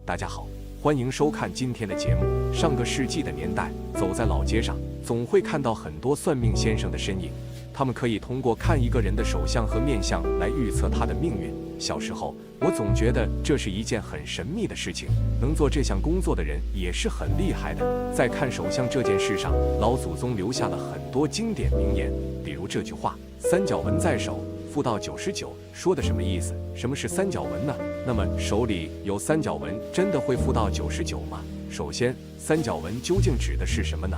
大家好，欢迎收看今天的节目。上个世纪的年代，走在老街上，总会看到很多算命先生的身影。他们可以通过看一个人的手相和面相来预测他的命运。小时候，我总觉得这是一件很神秘的事情，能做这项工作的人也是很厉害的。在看手相这件事上，老祖宗留下了很多经典名言，比如这句话：“三角纹在手，富到99。”说的什么意思？什么是三角纹呢？那么手里有三角纹，真的会富到99吗？首先，三角纹究竟指的是什么呢？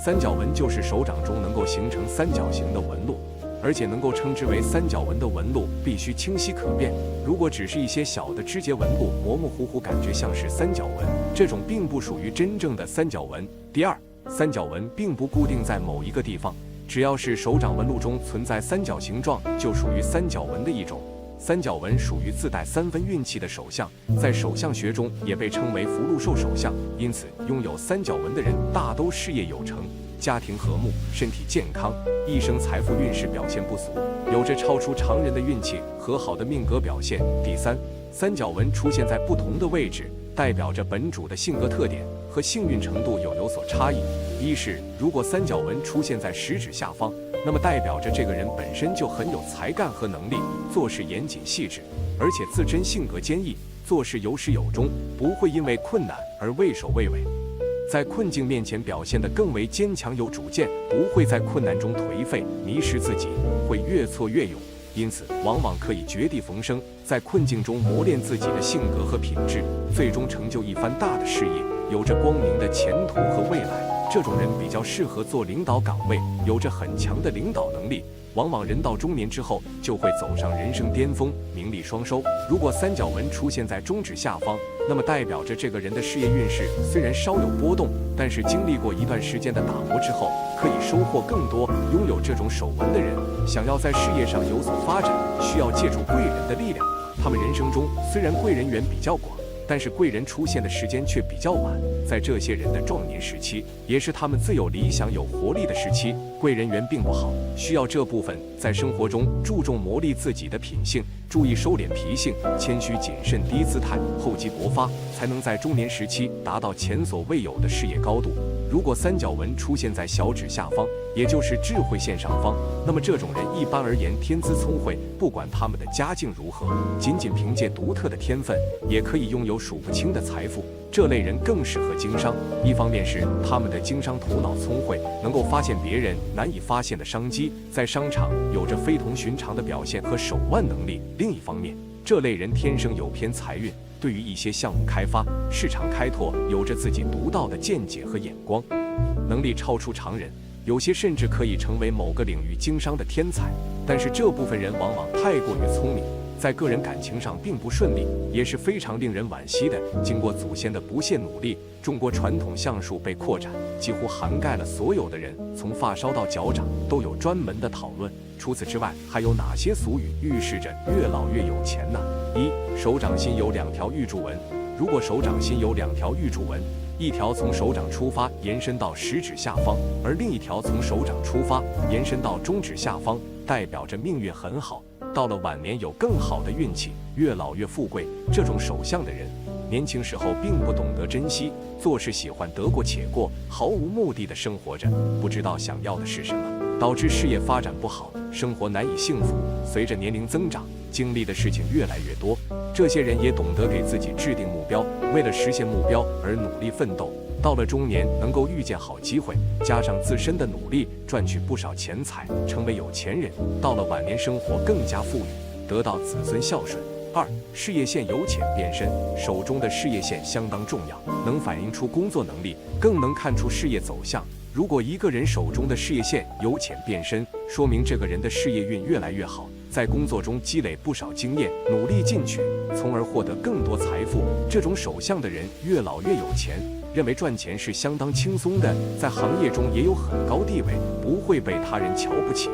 三角纹就是手掌中能够形成三角形的纹路，而且能够称之为三角纹的纹路必须清晰可辨。如果只是一些小的枝节纹路，模模糊糊，感觉像是三角纹，这种并不属于真正的三角纹。第二，三角纹并不固定在某一个地方，只要是手掌纹路中存在三角形状，就属于三角纹的一种。三角纹属于自带3分运气的手相，在手相学中也被称为福禄寿手相。因此，拥有三角纹的人大都事业有成，家庭和睦，身体健康，一生财富运势表现不俗，有着超出常人的运气和好的命格表现。第三，三角纹出现在不同的位置，代表着本主的性格特点和幸运程度有所差异。一是，如果三角纹出现在食指下方，那么代表着这个人本身就很有才干和能力，做事严谨细致，而且自身性格坚毅，做事有始有终，不会因为困难而畏首畏尾，在困境面前表现得更为坚强有主见，不会在困难中颓废迷失自己，会越挫越勇，因此往往可以绝地逢生，在困境中磨练自己的性格和品质，最终成就一番大的事业，有着光明的前途和未来。这种人比较适合做领导岗位，有着很强的领导能力，往往人到中年之后就会走上人生巅峰，名利双收。如果三角纹出现在中指下方，那么代表着这个人的事业运势虽然稍有波动，但是经历过一段时间的打磨之后，可以收获更多。拥有这种手纹的人，想要在事业上有所发展，需要借助贵人的力量。他们人生中虽然贵人缘比较广，但是贵人出现的时间却比较晚，在这些人的壮年时期，也是他们最有理想有活力的时期，贵人缘并不好，需要这部分在生活中注重磨砺自己的品性，注意收敛脾性，谦虚谨慎，低姿态，厚积薄发，才能在中年时期达到前所未有的事业高度。如果三角纹出现在小指下方，也就是智慧线上方，那么这种人一般而言天资聪慧，不管他们的家境如何，仅仅凭借独特的天分，也可以拥有数不清的财富。这类人更适合经商，一方面是他们的经商头脑聪慧，能够发现别人难以发现的商机，在商场有着非同寻常的表现和手腕能力；另一方面，这类人天生有偏财运，对于一些项目开发、市场开拓有着自己独到的见解和眼光，能力超出常人，有些甚至可以成为某个领域经商的天才。但是这部分人往往太过于聪明，在个人感情上并不顺利，也是非常令人惋惜的。经过祖先的不懈努力，中国传统相术被扩展，几乎涵盖了所有的人，从发梢到脚掌都有专门的讨论。除此之外，还有哪些俗语预示着越老越有钱呢？一，手掌心有2条玉柱纹。如果手掌心有2条玉柱纹，一条从手掌出发延伸到食指下方，而另一条从手掌出发延伸到中指下方，代表着命运很好，到了晚年有更好的运气，越老越富贵。这种手相的人，年轻时候并不懂得珍惜，做事喜欢得过且过，毫无目的的生活着，不知道想要的是什么，导致事业发展不好，生活难以幸福。随着年龄增长，经历的事情越来越多，这些人也懂得给自己制定目标，为了实现目标而努力奋斗。到了中年，能够遇见好机会，加上自身的努力，赚取不少钱财，成为有钱人。到了晚年，生活更加富裕，得到子孙孝顺。二，事业线由浅变深，手中的事业线相当重要，能反映出工作能力，更能看出事业走向。如果一个人手中的事业线由浅变深，说明这个人的事业运越来越好，在工作中积累不少经验，努力进取，从而获得更多财富。这种手相的人越老越有钱，认为赚钱是相当轻松的，在行业中也有很高地位，不会被他人瞧不起。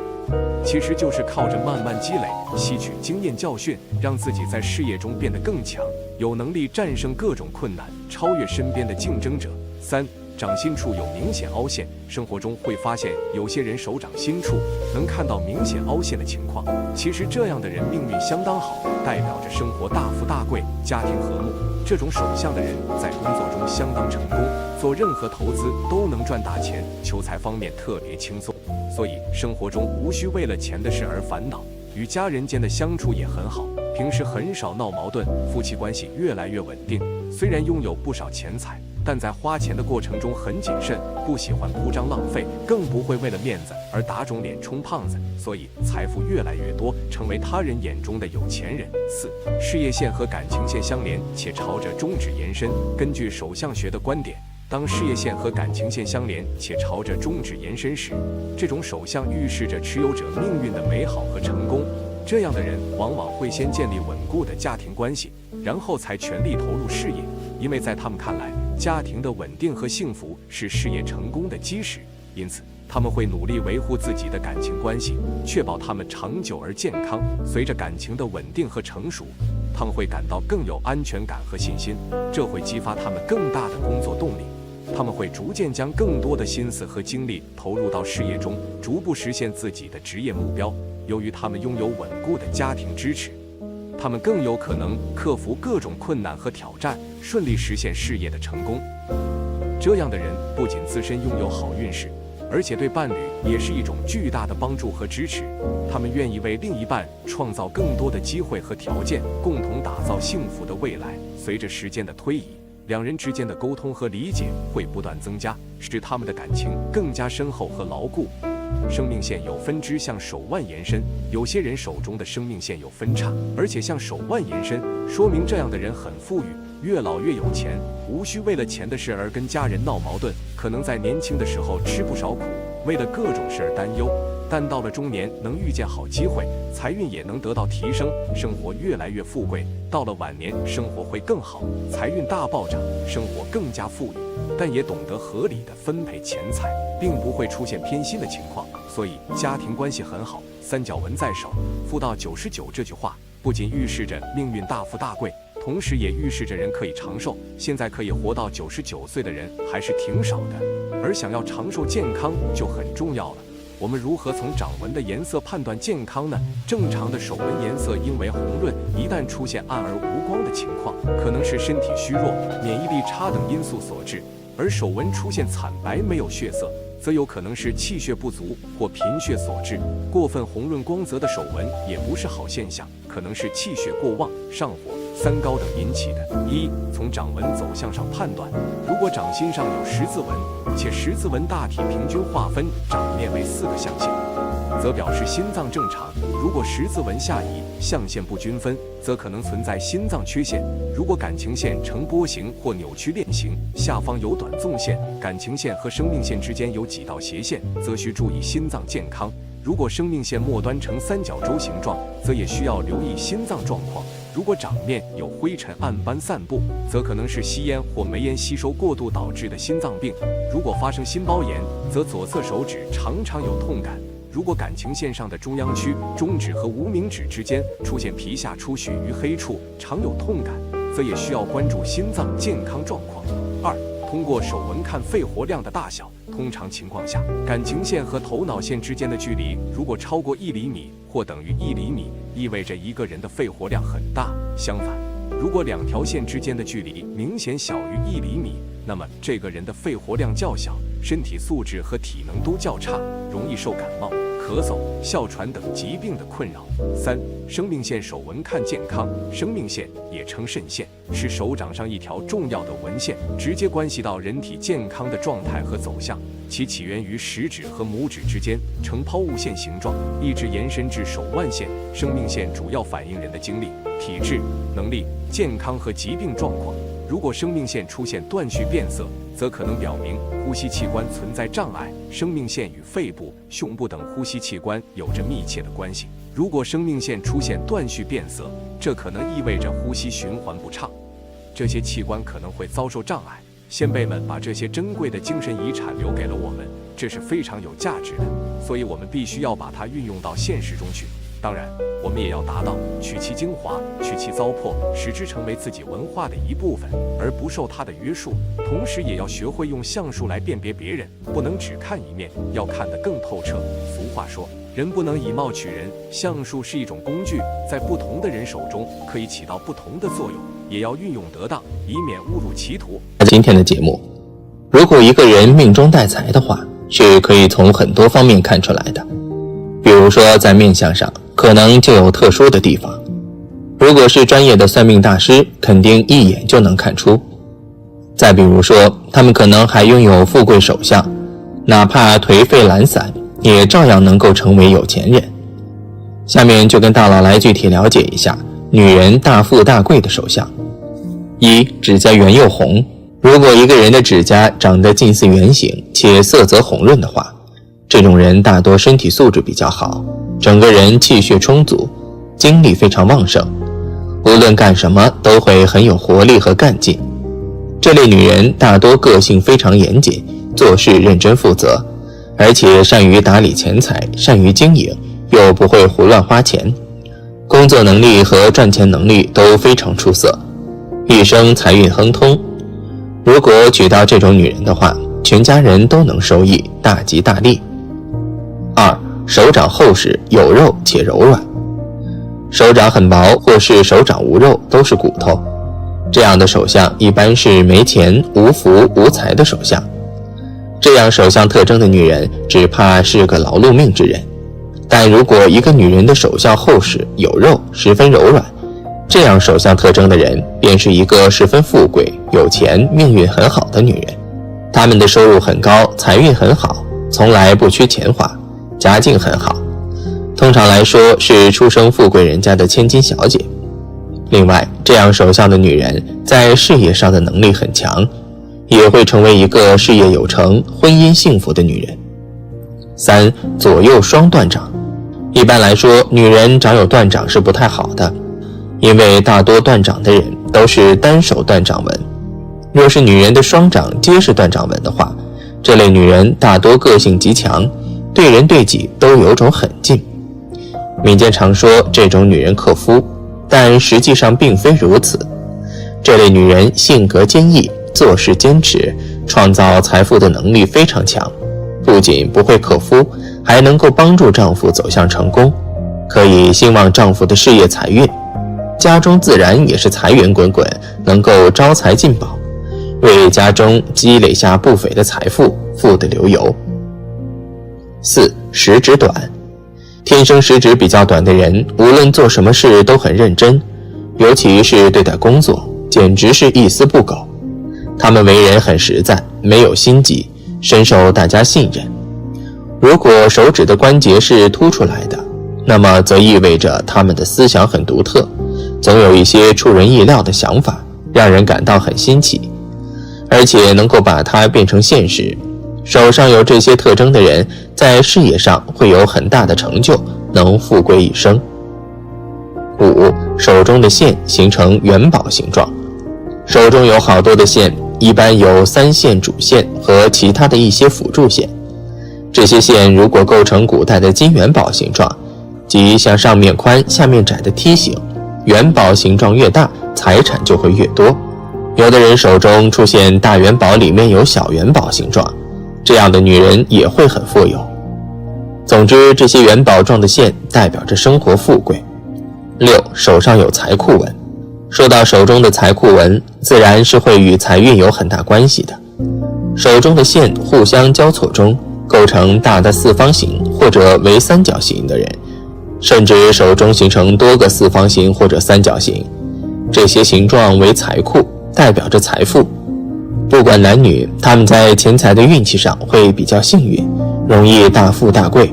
其实就是靠着慢慢积累，吸取经验教训，让自己在事业中变得更强，有能力战胜各种困难，超越身边的竞争者。三，掌心处有明显凹陷。生活中会发现有些人手掌心处能看到明显凹陷的情况，其实这样的人命运相当好，代表着生活大富大贵，家庭和睦。这种手相的人在工作中相当成功，做任何投资都能赚大钱，求财方面特别轻松，所以生活中无需为了钱的事而烦恼。与家人间的相处也很好，平时很少闹矛盾，夫妻关系越来越稳定。虽然拥有不少钱财，但在花钱的过程中很谨慎，不喜欢铺张浪费，更不会为了面子而打肿脸充胖子，所以财富越来越多，成为他人眼中的有钱人。4. 事业线和感情线相连，且朝着中指延伸。根据手相学的观点，当事业线和感情线相连且朝着中指延伸时，这种手相预示着持有者命运的美好和成功。这样的人往往会先建立稳固的家庭关系，然后才全力投入事业，因为在他们看来，家庭的稳定和幸福是事业成功的基石，因此他们会努力维护自己的感情关系，确保他们长久而健康。随着感情的稳定和成熟，他们会感到更有安全感和信心，这会激发他们更大的工作动力。他们会逐渐将更多的心思和精力投入到事业中，逐步实现自己的职业目标。由于他们拥有稳固的家庭支持，他们更有可能克服各种困难和挑战，顺利实现事业的成功。这样的人不仅自身拥有好运势，而且对伴侣也是一种巨大的帮助和支持。他们愿意为另一半创造更多的机会和条件，共同打造幸福的未来。随着时间的推移，两人之间的沟通和理解会不断增加，使他们的感情更加深厚和牢固。生命线有分支向手腕延伸，有些人手中的生命线有分叉，而且向手腕延伸，说明这样的人很富裕，越老越有钱，无需为了钱的事而跟家人闹矛盾，可能在年轻的时候吃不少苦，为了各种事而担忧，但到了中年能遇见好机会，财运也能得到提升，生活越来越富贵。到了晚年，生活会更好，财运大暴涨，生活更加富裕，但也懂得合理的分配钱财，并不会出现偏心的情况，所以家庭关系很好。三角纹在手，富到99这句话不仅预示着命运大富大贵，同时也预示着人可以长寿。现在可以活到99岁的人还是挺少的，而想要长寿健康就很重要了。我们如何从掌纹的颜色判断健康呢？正常的手纹颜色因为红润，一旦出现暗而无光的情况，可能是身体虚弱、免疫力差等因素所致；而手纹出现惨白没有血色，则有可能是气血不足或贫血所致。过分红润光泽的手纹也不是好现象，可能是气血过旺、上火、三高等引起的。1. 从掌纹走向上判断，如果掌心上有十字纹，且十字纹大体平均划分掌面为4个象限，则表示心脏正常；如果十字纹下移，象限不均分，则可能存在心脏缺陷。如果感情线呈波形或扭曲链形，下方有短纵线，感情线和生命线之间有几道斜线，则需注意心脏健康。如果生命线末端呈三角洲形状，则也需要留意心脏状况。如果掌面有灰尘暗斑散布，则可能是吸烟或煤烟吸收过度导致的心脏病。如果发生心包炎，则左侧手指常常有痛感。如果感情线上的中央区、中指和无名指之间出现皮下出血于黑处，常有痛感，则也需要关注心脏健康状况。2. 通过手纹看肺活量的大小，通常情况下，感情线和头脑线之间的距离如果超过1厘米或等于1厘米，意味着一个人的肺活量很大。相反，如果两条线之间的距离明显小于1厘米，那么这个人的肺活量较小，身体素质和体能都较差，容易受感冒、咳嗽、哮喘等疾病的困扰。3. 生命线手纹看健康，生命线也称肾线，是手掌上一条重要的纹线，直接关系到人体健康的状态和走向。其起源于食指和拇指之间，呈抛物线形状，一直延伸至手腕线。生命线主要反映人的精力、体质、能力、健康和疾病状况。如果生命线出现断续变色，则可能表明呼吸器官存在障碍。生命线与肺部、胸部等呼吸器官有着密切的关系。如果生命线出现断续变色，这可能意味着呼吸循环不畅，这些器官可能会遭受障碍。先辈们把这些珍贵的精神遗产留给了我们，这是非常有价值的，所以我们必须要把它运用到现实中去。当然，我们也要达到取其精华，去其糟粕，使之成为自己文化的一部分，而不受它的约束。同时也要学会用相术来辨别别人，不能只看一面，要看得更透彻。俗话说，人不能以貌取人，相术是一种工具，在不同的人手中可以起到不同的作用，也要运用得当，以免误入歧途。今天的节目，如果一个人命中带财的话，是可以从很多方面看出来的。比如说在面相上，可能就有特殊的地方。如果是专业的算命大师，肯定一眼就能看出。再比如说，他们可能还拥有富贵手相，哪怕颓废懒散，也照样能够成为有钱人。下面就跟大佬来具体了解一下女人大富大贵的手相。一、指甲圆又红。如果一个人的指甲长得近似圆形，且色泽红润的话，这种人大多身体素质比较好，整个人气血充足，精力非常旺盛，无论干什么都会很有活力和干劲。这类女人大多个性非常严谨，做事认真负责，而且善于打理钱财，善于经营，又不会胡乱花钱，工作能力和赚钱能力都非常出色，一生财运亨通。如果娶到这种女人的话，全家人都能受益，大吉大利。二、手掌厚实，有肉且柔软。手掌很薄或是手掌无肉都是骨头，这样的手相一般是没钱、无福、无财的手相。这样手相特征的女人只怕是个劳碌命之人。但如果一个女人的手相厚实有肉，十分柔软，这样手相特征的人便是一个十分富贵、有钱、命运很好的女人。她们的收入很高，财运很好，从来不缺钱花，家境很好，通常来说是出生富贵人家的千金小姐。另外，这样手相的女人在事业上的能力很强，也会成为一个事业有成、婚姻幸福的女人。三、左右双断掌。一般来说，女人掌有断掌是不太好的，因为大多断掌的人都是单手断掌纹。若是女人的双掌皆是断掌纹的话，这类女人大多个性极强，对人对己都有种狠劲。民间常说这种女人克夫，但实际上并非如此。这类女人性格坚毅，做事坚持，创造财富的能力非常强，不仅不会克夫，还能够帮助丈夫走向成功，可以兴旺丈夫的事业财运，家中自然也是财源滚滚，能够招财进宝，为家中积累下不菲的财富，富得流油。四、食指短。天生食指比较短的人，无论做什么事都很认真，尤其是对待工作，简直是一丝不苟。他们为人很实在，没有心机，深受大家信任。如果手指的关节是凸出来的，那么则意味着他们的思想很独特，总有一些出人意料的想法，让人感到很新奇，而且能够把它变成现实。手上有这些特征的人，在事业上会有很大的成就，能富贵一生。五、手中的线形成元宝形状。手中有好多的线，一般有3线主线和其他的一些辅助线。这些线如果构成古代的金元宝形状，即像上面宽下面窄的梯形，元宝形状越大，财产就会越多。有的人手中出现大元宝里面有小元宝形状，这样的女人也会很富有。总之，这些元宝状的线代表着生活富贵。六、手上有财库纹。说到手中的财库纹，自然是会与财运有很大关系的。手中的线互相交错中，构成大的四方形或者为三角形的人，甚至手中形成多个四方形或者三角形，这些形状为财库，代表着财富。不管男女，他们在钱财的运气上会比较幸运，容易大富大贵。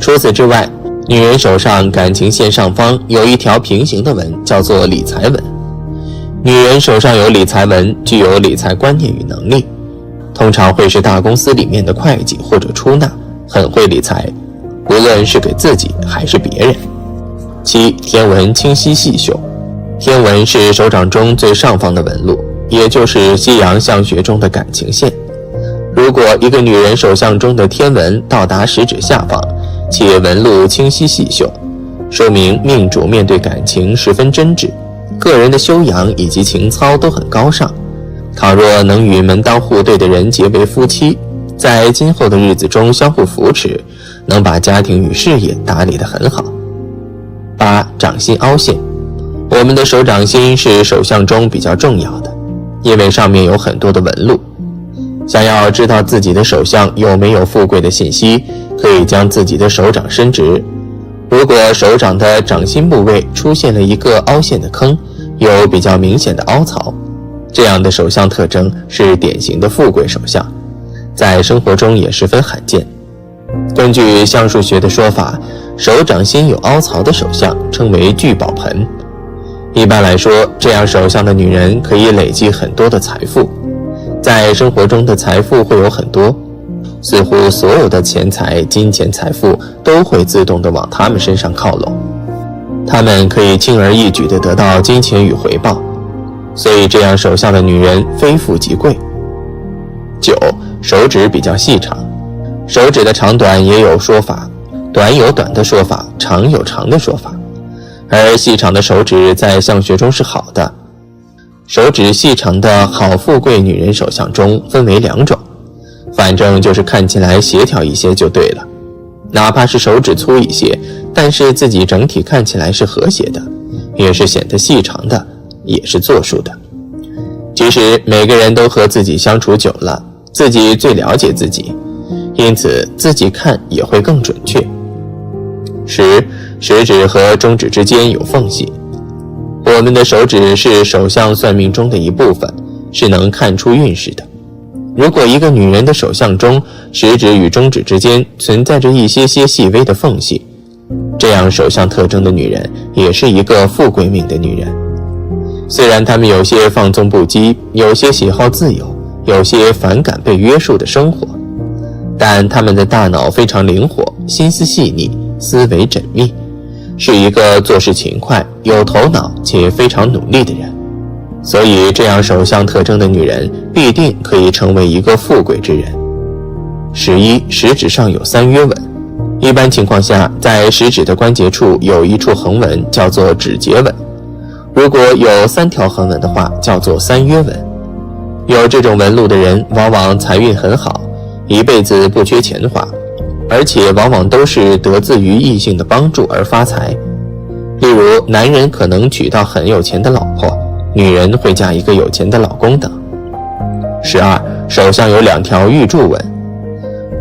除此之外，女人手上感情线上方有一条平行的纹，叫做理财纹。女人手上有理财纹，具有理财观念与能力，通常会是大公司里面的会计或者出纳，很会理财，无论是给自己还是别人。七、天纹清晰细绣。天纹是手掌中最上方的纹路，也就是西洋相学中的感情线。如果一个女人手相中的天纹到达食指下方，且纹路清晰细绣，说明命主面对感情十分真挚，个人的修养以及情操都很高尚。倘若能与门当户对的人结为夫妻，在今后的日子中相互扶持，能把家庭与事业打理得很好。8. 掌心凹陷。我们的手掌心是手相中比较重要的，因为上面有很多的纹路。想要知道自己的手相有没有富贵的信息，可以将自己的手掌伸直，如果手掌的掌心部位出现了一个凹陷的坑，有比较明显的凹槽，这样的手相特征是典型的富贵手相，在生活中也十分罕见。根据相术学的说法，手掌心有凹槽的手相称为聚宝盆。一般来说，这样手相的女人可以累积很多的财富，在生活中的财富会有很多，似乎所有的钱财、金钱、财富都会自动地往他们身上靠拢，他们可以轻而易举地得到金钱与回报，所以这样手相的女人非富即贵。9. 手指比较细长。手指的长短也有说法，短有短的说法，长有长的说法，而细长的手指在相学中是好的。手指细长的好富贵女人手相中分为2种，反正就是看起来协调一些就对了，哪怕是手指粗一些，但是自己整体看起来是和谐的，也是显得细长的，也是作数的。其实每个人都和自己相处久了，自己最了解自己，因此自己看也会更准确。10. 食指和中指之间有缝隙。我们的手指是手相算命中的一部分，是能看出运势的。如果一个女人的手相中食指与中指之间存在着一些细微的缝隙，这样手相特征的女人也是一个富贵命的女人。虽然她们有些放纵不羁，有些喜好自由，有些反感被约束的生活，但她们的大脑非常灵活，心思细腻，思维缜密，是一个做事勤快、有头脑且非常努力的人。所以这样手相特征的女人必定可以成为一个富贵之人。11. 食指上有3约纹。一般情况下，在食指的关节处有一处横纹，叫做指节纹。如果有3条横纹的话，叫做3约纹。有这种纹路的人往往财运很好，一辈子不缺钱花，而且往往都是得自于异性的帮助而发财。例如，男人可能娶到很有钱的老婆，女人会嫁一个有钱的老公等。12. 手上有2条玉柱纹。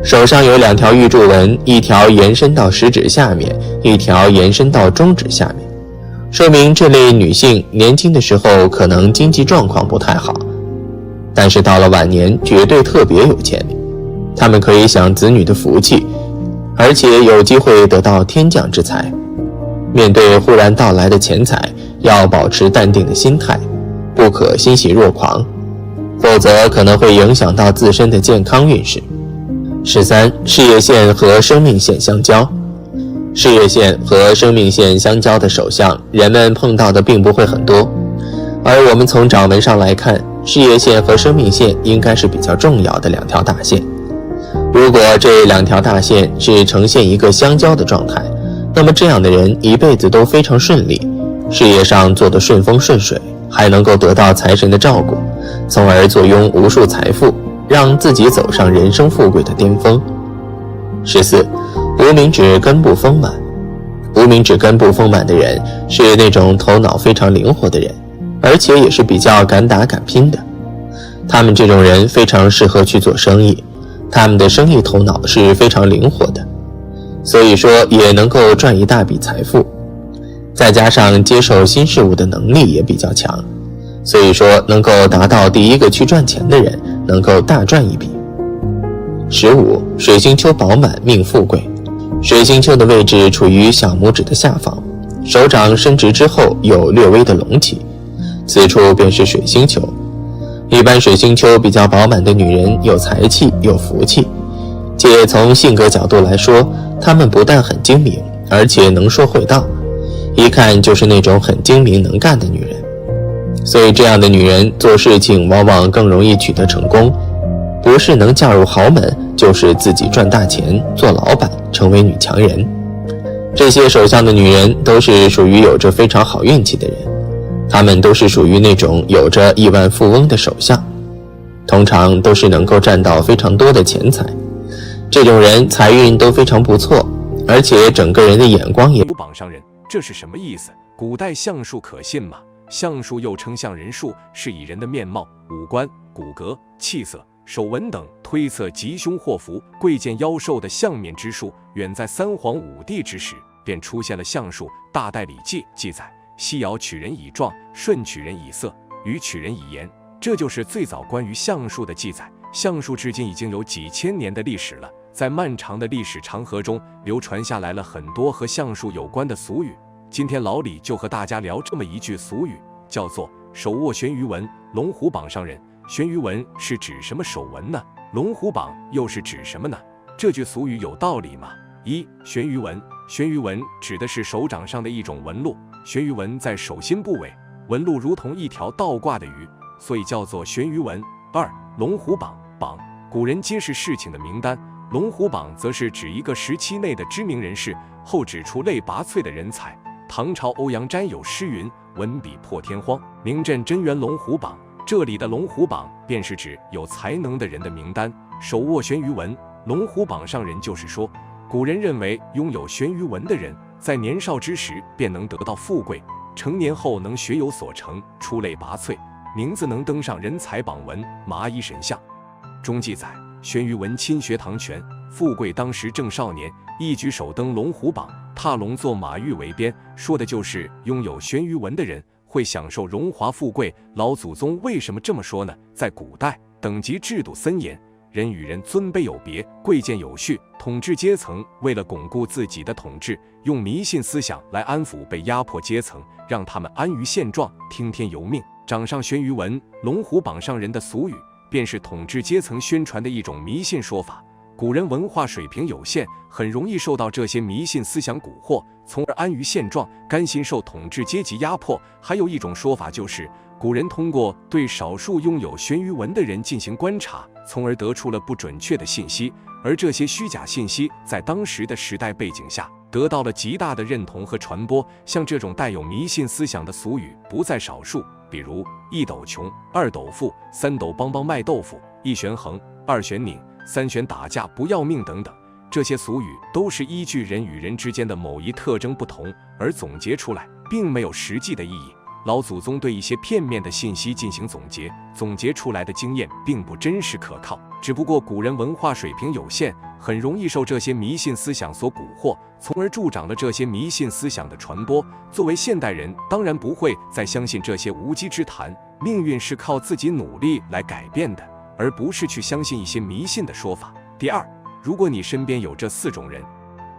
手上有2条玉柱纹，一条延伸到食指下面，一条延伸到中指下面，说明这类女性年轻的时候可能经济状况不太好，但是到了晚年绝对特别有钱。她们可以享子女的福气，而且有机会得到天降之财。面对忽然到来的钱财，要保持淡定的心态，不可欣喜若狂，否则可能会影响到自身的健康运势。13. 事业线和生命线相交。事业线和生命线相交的手相，人们碰到的并不会很多，而我们从掌纹上来看，事业线和生命线应该是比较重要的2条大线。如果这2条大线是呈现一个相交的状态，那么这样的人一辈子都非常顺利，事业上做得顺风顺水，还能够得到财神的照顾，从而坐拥无数财富，让自己走上人生富贵的巅峰。14. 无名指根部丰满。无名指根部丰满的人是那种头脑非常灵活的人，而且也是比较敢打敢拼的。他们这种人非常适合去做生意，他们的生意头脑是非常灵活的，所以说也能够赚一大笔财富，再加上接受新事物的能力也比较强，所以说能够达到第一个去赚钱的人能够大赚一笔。15. 水星丘饱满命富贵。水星丘的位置处于小拇指的下方，手掌伸直之后有略微的隆起，此处便是水星丘。一般水星丘比较饱满的女人有财气有福气，且从性格角度来说，她们不但很精明，而且能说会道，一看就是那种很精明能干的女人。所以这样的女人做事情往往更容易取得成功，不是能嫁入豪门，就是自己赚大钱做老板，成为女强人。这些首相的女人都是属于有着非常好运气的人，她们都是属于那种有着亿万富翁的首相，通常都是能够赚到非常多的钱财。这种人财运都非常不错，而且整个人的眼光也……榜上人，这是什么意思？古代相术可信吗？相术又称相人术，是以人的面貌、五官、骨骼、气色、手纹等推测吉凶祸福、贵贱妖寿的相面之术。远在三皇五帝之时，便出现了相术。大代礼记记载：西尧取人以状，舜取人以色，禹取人以言。这就是最早关于相术的记载。相术至今已经有几千年的历史了，在漫长的历史长河中，流传下来了很多和相术有关的俗语。今天老李就和大家聊这么一句俗语，叫做手握悬鱼纹，龙虎榜上人。悬鱼纹是指什么手纹呢？龙虎榜又是指什么呢？这句俗语有道理吗？一、悬鱼纹。悬鱼纹指的是手掌上的一种纹路，悬鱼纹在手心部位，纹路如同一条倒挂的鱼，所以叫做悬鱼纹。二、龙虎榜。榜，古人揭示事情的名单，龙虎榜则是指一个时期内的知名人士，后指出类拔萃的人才。唐朝欧阳詹有诗云：文笔破天荒，名震真元龙虎榜。这里的龙虎榜便是指有才能的人的名单。手握悬鱼纹，龙虎榜上人，就是说古人认为拥有悬鱼纹的人在年少之时便能得到富贵，成年后能学有所成，出类拔萃，名字能登上人才榜文。麻衣神相中记载，悬鱼纹亲学唐权，富贵当时正少年，一举首登龙虎榜，踏龙坐马玉为鞭，说的就是拥有悬鱼纹的人会享受荣华富贵。老祖宗为什么这么说呢？在古代，等级制度森严，人与人尊卑有别，贵贱有序，统治阶层为了巩固自己的统治，用迷信思想来安抚被压迫阶层，让他们安于现状，听天由命。掌上悬鱼纹，龙虎榜上人的俗语，便是统治阶层宣传的一种迷信说法。古人文化水平有限，很容易受到这些迷信思想蛊惑，从而安于现状，甘心受统治阶级压迫。还有一种说法就是，古人通过对少数拥有悬鱼纹的人进行观察，从而得出了不准确的信息，而这些虚假信息在当时的时代背景下得到了极大的认同和传播。像这种带有迷信思想的俗语不在少数，比如一斗穷，二斗富，三斗帮帮卖豆腐，一悬横，二悬拧，三悬打架不要命等等。这些俗语都是依据人与人之间的某一特征不同而总结出来，并没有实际的意义。老祖宗对一些片面的信息进行总结，总结出来的经验并不真实可靠，只不过古人文化水平有限，很容易受这些迷信思想所蛊惑，从而助长了这些迷信思想的传播。作为现代人，当然不会再相信这些无稽之谈，命运是靠自己努力来改变的，而不是去相信一些迷信的说法。第二，如果你身边有这4种人，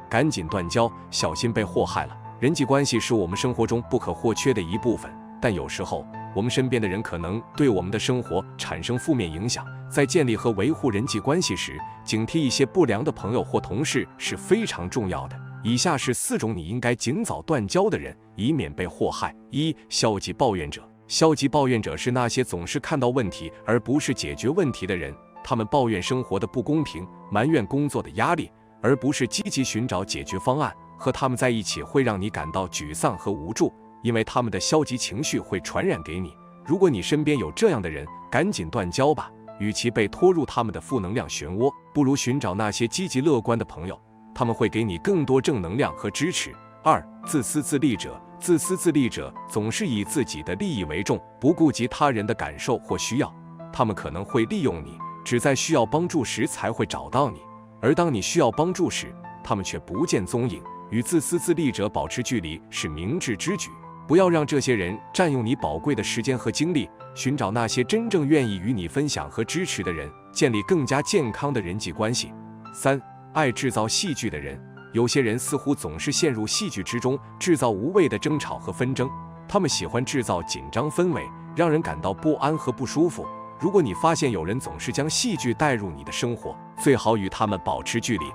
赶紧断交，小心被祸害了。人际关系是我们生活中不可或缺的一部分，但有时候我们身边的人可能对我们的生活产生负面影响。在建立和维护人际关系时，警惕一些不良的朋友或同事是非常重要的。以下是4种你应该尽早断交的人，以免被祸害。一、消极抱怨者。消极抱怨者是那些总是看到问题而不是解决问题的人，他们抱怨生活的不公平，埋怨工作的压力，而不是积极寻找解决方案。和他们在一起会让你感到沮丧和无助，因为他们的消极情绪会传染给你。如果你身边有这样的人，赶紧断交吧。与其被拖入他们的负能量漩涡，不如寻找那些积极乐观的朋友，他们会给你更多正能量和支持。二、自私自利者。自私自利者总是以自己的利益为重，不顾及他人的感受或需要。他们可能会利用你，只在需要帮助时才会找到你，而当你需要帮助时，他们却不见踪影。与自私自利者保持距离是明智之举，不要让这些人占用你宝贵的时间和精力，寻找那些真正愿意与你分享和支持的人，建立更加健康的人际关系。三、爱制造戏剧的人。有些人似乎总是陷入戏剧之中，制造无谓的争吵和纷争，他们喜欢制造紧张氛围，让人感到不安和不舒服。如果你发现有人总是将戏剧带入你的生活，最好与他们保持距离。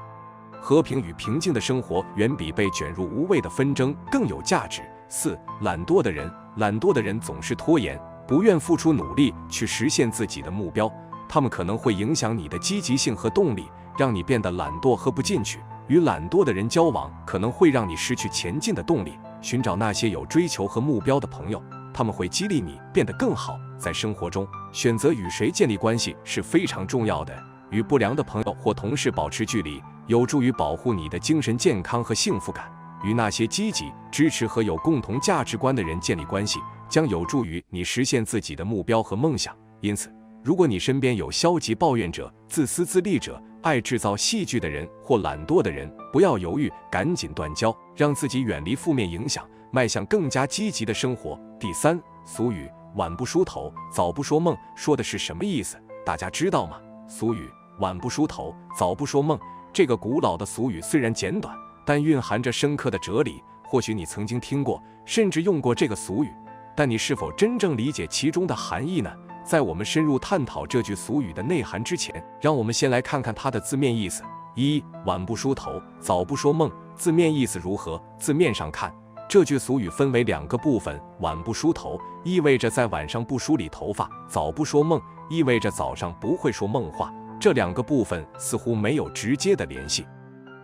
和平与平静的生活远比被卷入无谓的纷争更有价值。四、懒惰的人。懒惰的人总是拖延，不愿付出努力去实现自己的目标，他们可能会影响你的积极性和动力，让你变得懒惰和不进取。与懒惰的人交往可能会让你失去前进的动力。寻找那些有追求和目标的朋友，他们会激励你变得更好。在生活中，选择与谁建立关系是非常重要的。与不良的朋友或同事保持距离，有助于保护你的精神健康和幸福感。与那些积极、支持和有共同价值观的人建立关系，将有助于你实现自己的目标和梦想。因此，如果你身边有消极抱怨者、自私自利者、爱制造戏剧的人或懒惰的人，不要犹豫，赶紧断交，让自己远离负面影响，迈向更加积极的生活。第三，俗语晚不梳头，早不说梦，说的是什么意思？大家知道吗？俗语晚不梳头，早不说梦，这个古老的俗语虽然简短，但蕴含着深刻的哲理。或许你曾经听过，甚至用过这个俗语，但你是否真正理解其中的含义呢？在我们深入探讨这句俗语的内涵之前，让我们先来看看它的字面意思。一、晚不梳头，早不说梦，字面意思如何？字面上看，这句俗语分为2个部分。晚不梳头意味着在晚上不梳理头发，早不说梦意味着早上不会说梦话。这2个部分似乎没有直接的联系，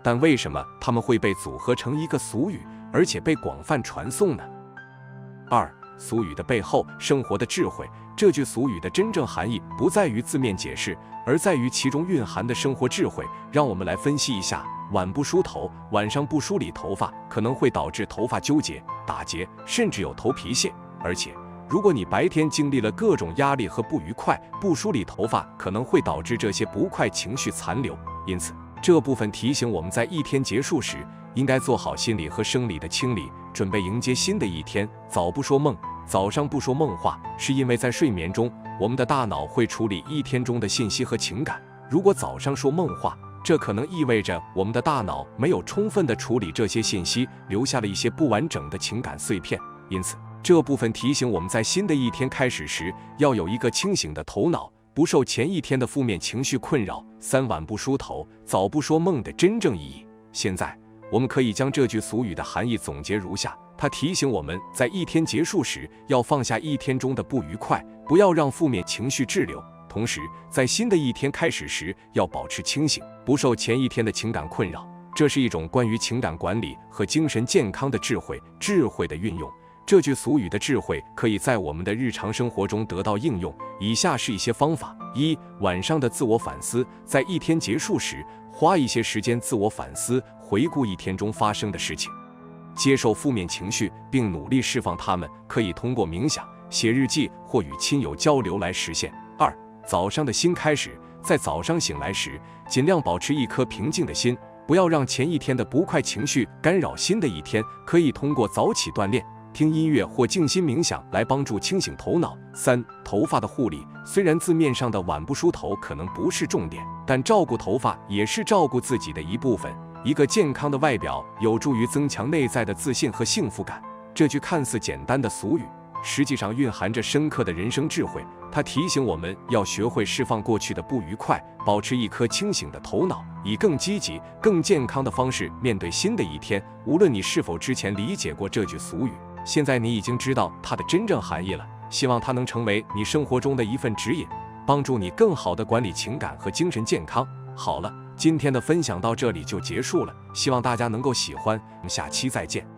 但为什么它们会被组合成一个俗语，而且被广泛传颂呢？二、俗语的背后，生活的智慧。这句俗语的真正含义不在于字面解释，而在于其中蕴含的生活智慧。让我们来分析一下。晚不梳头，晚上不梳理头发，可能会导致头发纠结、打结，甚至有头皮屑。而且，如果你白天经历了各种压力和不愉快，不梳理头发可能会导致这些不快情绪残留。因此，这部分提醒我们在一天结束时，应该做好心理和生理的清理，准备迎接新的一天。早不说梦，早上不说梦话，是因为在睡眠中，我们的大脑会处理一天中的信息和情感。如果早上说梦话，这可能意味着我们的大脑没有充分地处理这些信息，留下了一些不完整的情感碎片。因此，这部分提醒我们在新的一天开始时，要有一个清醒的头脑，不受前一天的负面情绪困扰。三、晚不梳头，早不说梦的真正意义。现在，我们可以将这句俗语的含义总结如下：它提醒我们在一天结束时，要放下一天中的不愉快，不要让负面情绪滞留。同时，在新的一天开始时，要保持清醒，不受前一天的情感困扰。这是一种关于情感管理和精神健康的智慧的运用。这句俗语的智慧可以在我们的日常生活中得到应用。以下是一些方法：一、晚上的自我反思。在一天结束时，花一些时间自我反思，回顾一天中发生的事情，接受负面情绪，并努力释放它们，可以通过冥想、写日记或与亲友交流来实现。二、早上的新开始。在早上醒来时，尽量保持一颗平静的心，不要让前一天的不快情绪干扰新的一天。可以通过早起锻炼、听音乐或静心冥想来帮助清醒头脑。三、头发的护理。虽然字面上的晚不梳头可能不是重点，但照顾头发也是照顾自己的一部分。一个健康的外表有助于增强内在的自信和幸福感。这句看似简单的俗语，实际上蕴含着深刻的人生智慧。它提醒我们要学会释放过去的不愉快，保持一颗清醒的头脑，以更积极、更健康的方式面对新的一天。无论你是否之前理解过这句俗语，现在你已经知道它的真正含义了。希望它能成为你生活中的一份指引，帮助你更好地管理情感和精神健康。好了，今天的分享到这里就结束了，希望大家能够喜欢，我们下期再见。